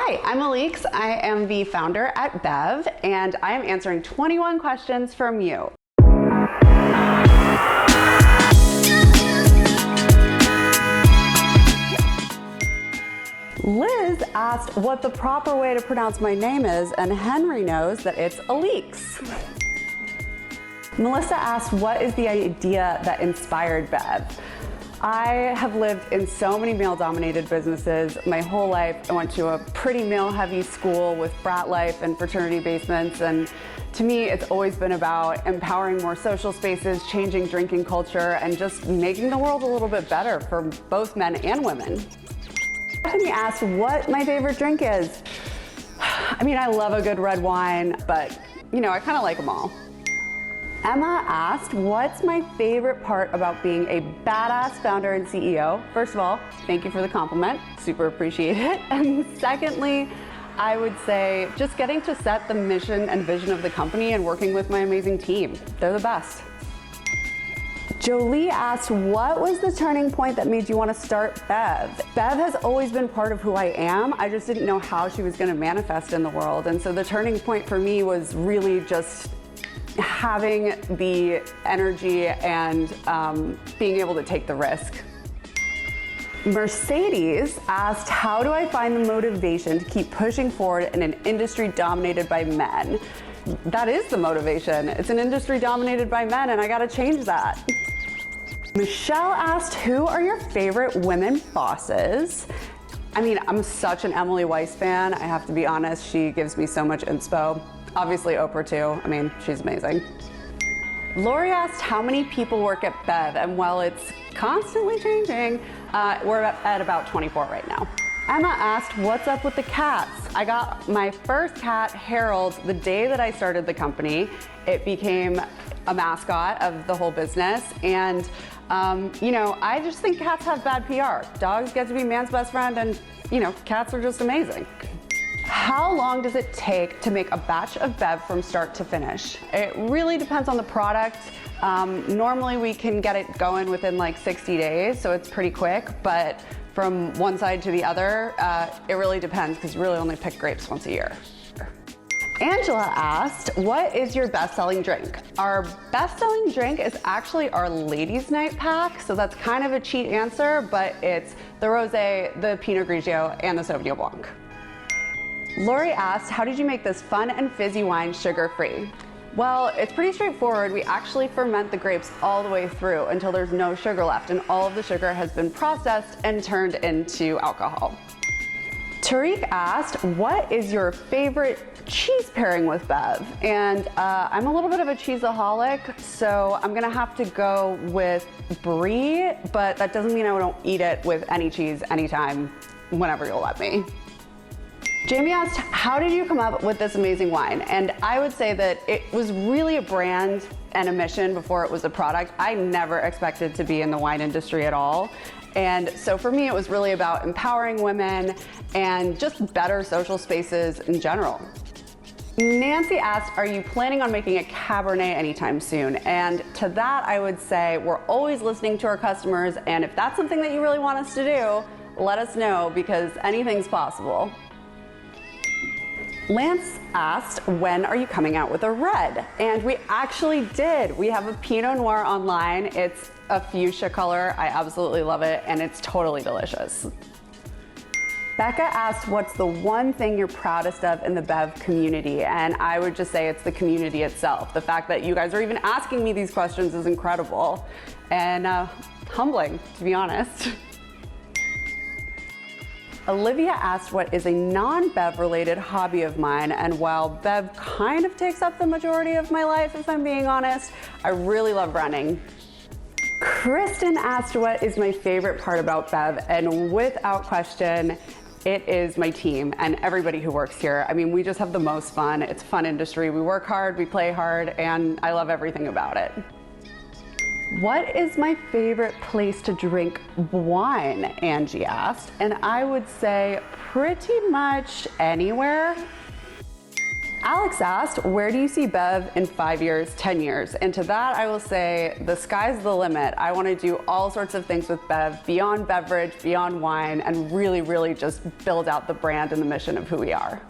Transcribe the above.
Hi, I'm Alix. I am the founder at Bev, and I am answering 21 questions from you. Liz asked what the proper way to pronounce my name is, and Henry knows that it's Alix. Melissa asked what is the idea that inspired Bev. I have lived in so many male-dominated businesses my whole life. I went to a pretty male-heavy school with frat life and fraternity basements, and to me, it's always been about empowering more social spaces, changing drinking culture, and just making the world a little bit better for both men and women. Stephanie asked what my favorite drink is. I mean, I love a good red wine, but you know, I kind of like them all. Emma asked, what's my favorite part about being a badass founder and CEO? First of all, thank you for the compliment. Super appreciate it. And secondly, I would say just getting to set the mission and vision of the company and working with my amazing team. They're the best. Jolie asked, what was the turning point that made you want to start Bev? Bev has always been part of who I am. I just didn't know how she was going to manifest in the world. And so the turning point for me was really just having the energy and being able to take the risk. Mercedes asked, how do I find the motivation to keep pushing forward in an industry dominated by men? That is the motivation. It's an industry dominated by men, and I gotta change that. Michelle asked, who are your favorite women bosses? I mean, I'm such an Emily Weiss fan. I have to be honest, she gives me so much inspo. Obviously Oprah too. I mean, she's amazing. Lori asked how many people work at Bev, and while it's constantly changing, we're at about 24 right now. Emma asked, what's up with the cats? I got my first cat, Harold, the day that I started the company. It became a mascot of the whole business, and you know, I just think cats have bad PR. Dogs get to be man's best friend, and you know, cats are just amazing. How long does it take to make a batch of Bev from start to finish? It really depends on the product. Normally we can get it going within like 60 days, so it's pretty quick, but from one side to the other, it really depends because you really only pick grapes once a year. Angela asked, what is your best-selling drink? Our best-selling drink is actually our Ladies' Night pack, so that's kind of a cheat answer, but it's the Rosé, the Pinot Grigio, and the Sauvignon Blanc. Lori asked, how did you make this fun and fizzy wine sugar-free? Well, it's pretty straightforward. We actually ferment the grapes all the way through until there's no sugar left, and all of the sugar has been processed and turned into alcohol. Tariq asked, what is your favorite cheese pairing with Bev? And I'm a little bit of a cheeseaholic, so I'm gonna have to go with brie, but that doesn't mean I don't eat it with any cheese anytime, whenever you'll let me. Jamie asked, how did you come up with this amazing wine? And I would say that it was really a brand and a mission before it was a product. I never expected to be in the wine industry at all. And so for me, it was really about empowering women and just better social spaces in general. Nancy asked, are you planning on making a Cabernet anytime soon? And to that, I would say we're always listening to our customers, and if that's something that you really want us to do, let us know, because anything's possible. Lance asked, when are you coming out with a red? And we actually did. We have a Pinot Noir online. It's a fuchsia color. I absolutely love it, and it's totally delicious. Becca asked, what's the one thing you're proudest of in the Bev community? And I would just say it's the community itself. The fact that you guys are even asking me these questions is incredible and humbling, to be honest. Olivia asked, what is a non-Bev related hobby of mine? And while Bev kind of takes up the majority of my life, if I'm being honest, I really love running. Kristen asked, what is my favorite part about Bev? And without question, it is my team and everybody who works here. I mean, we just have the most fun. It's a fun industry. We work hard, we play hard, and I love everything about it. What is my favorite place to drink wine? Angie asked, and I would say pretty much anywhere. Alex asked, where do you see Bev in 5 years, 10 years? And to that, I will say, the sky's the limit. I want to do all sorts of things with Bev, beyond beverage, beyond wine, and really, really just build out the brand and the mission of who we are.